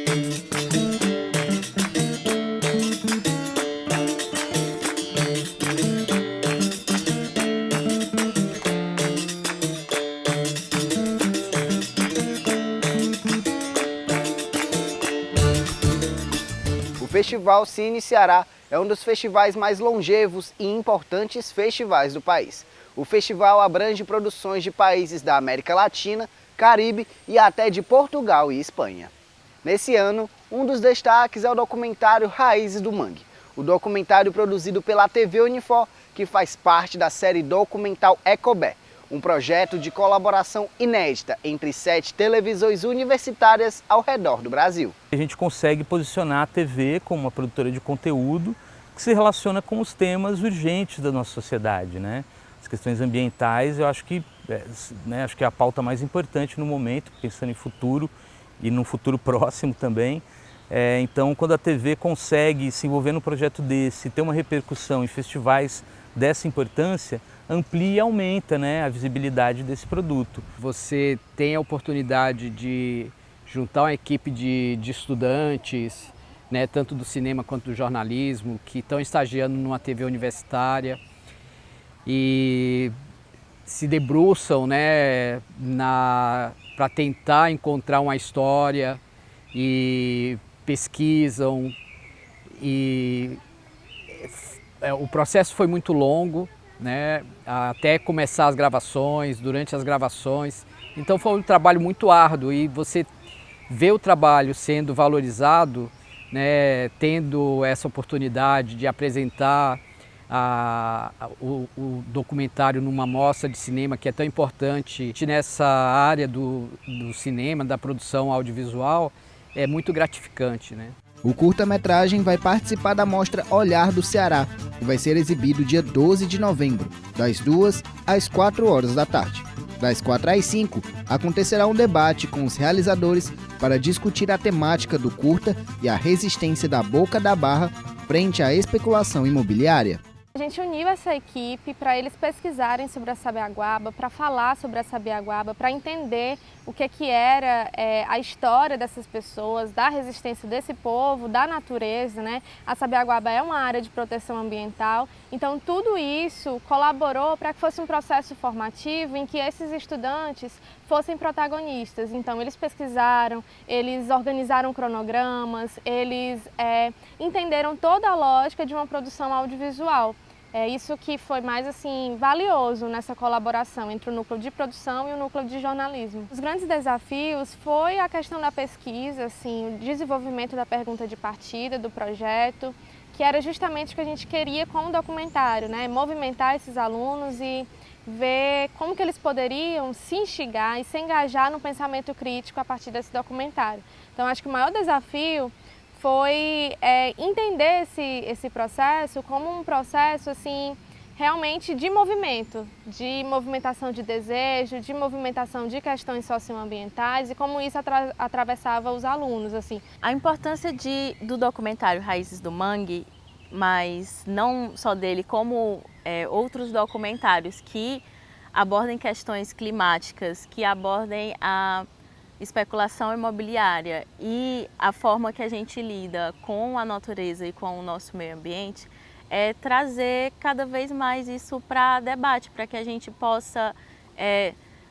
O Festival Cine Ceará é um dos festivais mais longevos e importantes festivais do país. O festival abrange produções de países da América Latina, Caribe e até de Portugal e Espanha. Nesse ano, um dos destaques é o documentário Raízes do Mangue, o documentário produzido pela TV Unifor, que faz parte da série documental Ecobé, um projeto de colaboração inédita entre 7 televisões universitárias ao redor do Brasil. A gente consegue posicionar a TV como uma produtora de conteúdo que se relaciona com os temas urgentes da nossa sociedade, né? As questões ambientais, eu acho que é a pauta mais importante no momento, pensando em futuro e no futuro próximo também. Então, quando a TV consegue se envolver num projeto desse, ter uma repercussão em festivais dessa importância, amplia e aumenta, né, a visibilidade desse produto. Você tem a oportunidade de juntar uma equipe de estudantes, né, tanto do cinema quanto do jornalismo, que estão estagiando numa TV universitária e se debruçam, né, para tentar encontrar uma história e pesquisam. O processo foi muito longo, né, até começar as gravações, durante as gravações. Então foi um trabalho muito árduo e você vê o trabalho sendo valorizado, né, tendo essa oportunidade de apresentar o documentário numa mostra de cinema que é tão importante nessa área do cinema, da produção audiovisual, é muito gratificante, né? O curta-metragem vai participar da mostra Olhar do Ceará e vai ser exibido dia 12 de novembro, das 2 às 4 horas da tarde. Das 4 às 5, acontecerá um debate com os realizadores para discutir a temática do curta e a resistência da Boca da Barra frente à especulação imobiliária. A gente uniu essa equipe para eles pesquisarem sobre a sabiaguaba, para falar sobre a sabiaguaba, para entender o que era a história dessas pessoas, da resistência desse povo, da natureza, né? A sabiaguaba é uma área de proteção ambiental, então tudo isso colaborou para que fosse um processo formativo em que esses estudantes fossem protagonistas. Então eles pesquisaram, eles organizaram cronogramas, eles entenderam toda a lógica de uma produção audiovisual. É isso que foi mais assim valioso nessa colaboração entre o núcleo de produção e o núcleo de jornalismo. Os grandes desafios foi a questão da pesquisa, assim, o desenvolvimento da pergunta de partida do projeto, que era justamente o que a gente queria com o documentário, né? Movimentar esses alunos e ver como que eles poderiam se instigar e se engajar no pensamento crítico a partir desse documentário. Então acho que o maior desafio foi entender esse processo como um processo assim, realmente de movimentação de desejo, de movimentação de questões socioambientais e como isso atravessava os alunos. Assim. A importância do documentário Raízes do Mangue, mas não só dele, como outros documentários que abordem questões climáticas, que abordem a especulação imobiliária e a forma que a gente lida com a natureza e com o nosso meio ambiente, é trazer cada vez mais isso para debate, para que a gente possa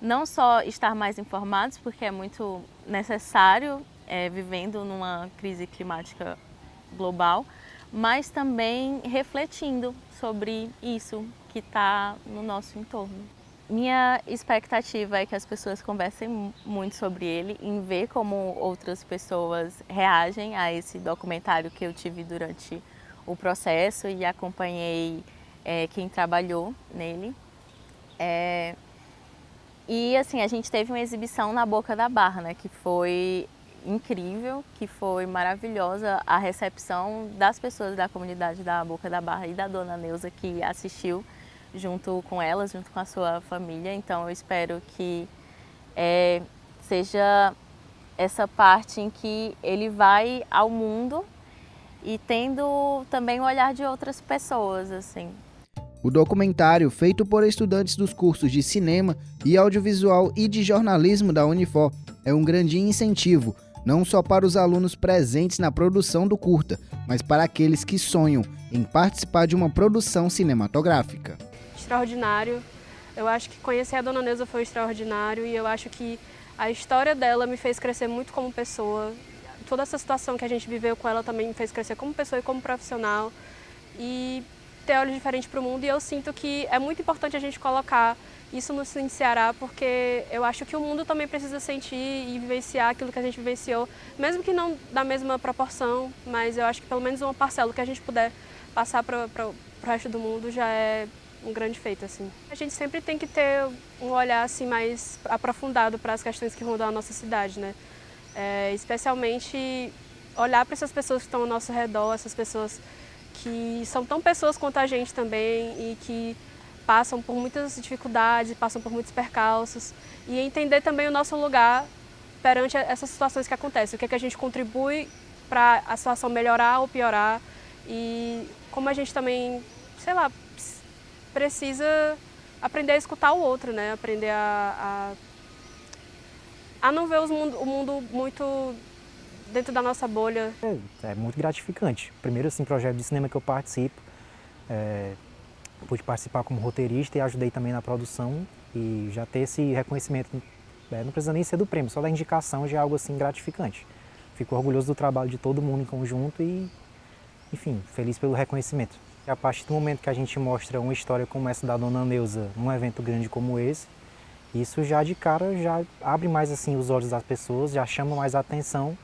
não só estar mais informados, porque é muito necessário, vivendo numa crise climática global, mas também refletindo sobre isso que está no nosso entorno. Minha expectativa é que as pessoas conversem muito sobre ele, em ver como outras pessoas reagem a esse documentário que eu tive durante o processo e acompanhei quem trabalhou nele. E assim, a gente teve uma exibição na Boca da Barra, né, que foi incrível, que foi maravilhosa a recepção das pessoas da comunidade da Boca da Barra e da dona Neuza que assistiu junto com elas, junto com a sua família. Então eu espero que seja essa parte em que ele vai ao mundo e tendo também o olhar de outras pessoas, assim. O documentário, feito por estudantes dos cursos de cinema e audiovisual e de jornalismo da Unifor, é um grande incentivo não só para os alunos presentes na produção do curta, mas para aqueles que sonham em participar de uma produção cinematográfica. Extraordinário. Eu acho que conhecer a Dona Neuza foi extraordinário e eu acho que a história dela me fez crescer muito como pessoa. Toda essa situação que a gente viveu com ela também me fez crescer como pessoa e como profissional e ter olhos diferentes para o mundo. E eu sinto que é muito importante a gente colocar isso no Cine Ceará, porque eu acho que o mundo também precisa sentir e vivenciar aquilo que a gente vivenciou, mesmo que não da mesma proporção, mas eu acho que pelo menos uma parcela que a gente puder passar para o resto do mundo já é um grande feito, assim. A gente sempre tem que ter um olhar assim mais aprofundado para as questões que rondam a nossa cidade, né? Especialmente olhar para essas pessoas que estão ao nosso redor, essas pessoas que são tão pessoas quanto a gente também e que passam por muitas dificuldades, passam por muitos percalços e entender também o nosso lugar perante essas situações que acontecem, o que é que a gente contribui para a situação melhorar ou piorar e como a gente também, sei lá, precisa aprender a escutar o outro, né? Aprender a não ver o mundo muito dentro da nossa bolha. É muito gratificante. Primeiro, assim, projeto de cinema que eu participo, pude participar como roteirista e ajudei também na produção e já ter esse reconhecimento, não precisa nem ser do prêmio, só da indicação já é algo assim gratificante. Fico orgulhoso do trabalho de todo mundo em conjunto e, enfim, feliz pelo reconhecimento. E a partir do momento que a gente mostra uma história como essa da Dona Neuza num evento grande como esse, isso já de cara já abre mais assim os olhos das pessoas, já chama mais a atenção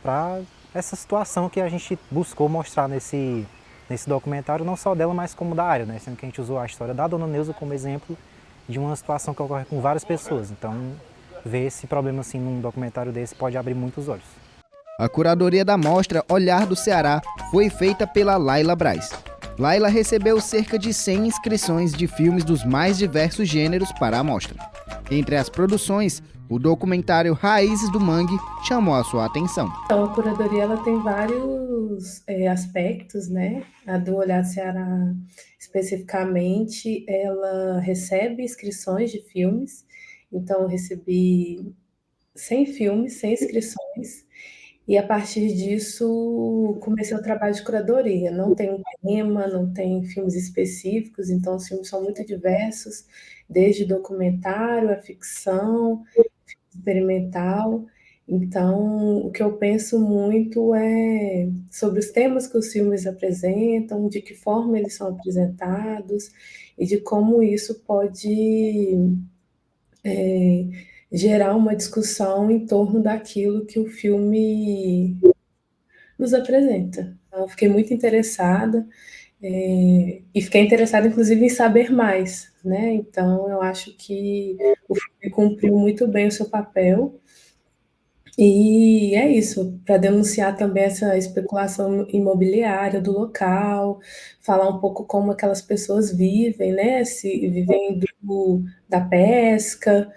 para essa situação que a gente buscou mostrar nesse documentário, não só dela, mas como da área, né? Sendo que a gente usou a história da Dona Neuza como exemplo de uma situação que ocorre com várias pessoas. Então, ver esse problema assim num documentário desse pode abrir muitos olhos. A curadoria da mostra Olhar do Ceará foi feita pela Laila Braz. Laila recebeu cerca de 100 inscrições de filmes dos mais diversos gêneros para a mostra. Entre as produções, o documentário Raízes do Mangue chamou a sua atenção. Então, a curadoria ela tem vários aspectos, né? A do Olhar do Ceará, especificamente, ela recebe inscrições de filmes. Então, eu recebi 100 filmes, 100 inscrições. E a partir disso, comecei o trabalho de curadoria. Não tem um tema, não tem filmes específicos, então os filmes são muito diversos, desde documentário, a ficção, experimental. Então, o que eu penso muito é sobre os temas que os filmes apresentam, de que forma eles são apresentados e de como isso pode gerar uma discussão em torno daquilo que o filme nos apresenta. Então, eu fiquei muito interessada e fiquei interessada, inclusive, em saber mais, né? Então, eu acho que o filme cumpriu muito bem o seu papel. E é isso, para denunciar também essa especulação imobiliária do local, falar um pouco como aquelas pessoas vivem, né? Se vivem da pesca,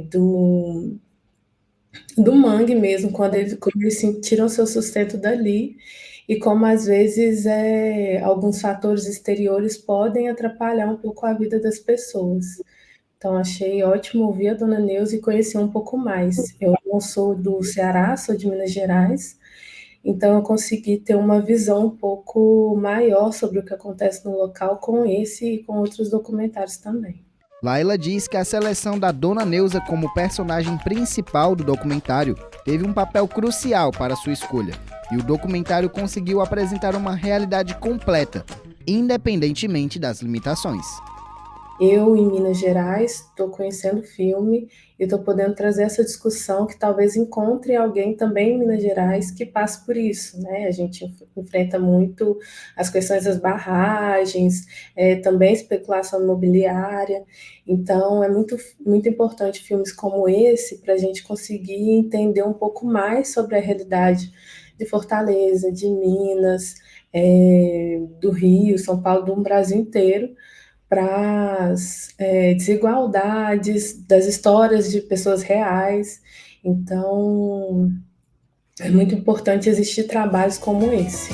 do mangue mesmo, quando eles tiram seu sustento dali, e como às vezes alguns fatores exteriores podem atrapalhar um pouco a vida das pessoas. Então, achei ótimo ouvir a Dona Neuza e conhecer um pouco mais. Eu não sou do Ceará, sou de Minas Gerais, então eu consegui ter uma visão um pouco maior sobre o que acontece no local com esse e com outros documentários também. Laila diz que a seleção da Dona Neuza como personagem principal do documentário teve um papel crucial para sua escolha, e o documentário conseguiu apresentar uma realidade completa, independentemente das limitações. Eu, em Minas Gerais, estou conhecendo o filme e estou podendo trazer essa discussão que talvez encontre alguém também em Minas Gerais que passe por isso, né? A gente enfrenta muito as questões das barragens, também especulação imobiliária. Então, é muito, muito importante filmes como esse para a gente conseguir entender um pouco mais sobre a realidade de Fortaleza, de Minas, do Rio, São Paulo, do Brasil inteiro, para as desigualdades das histórias de pessoas reais. Então, é muito importante existir trabalhos como esse.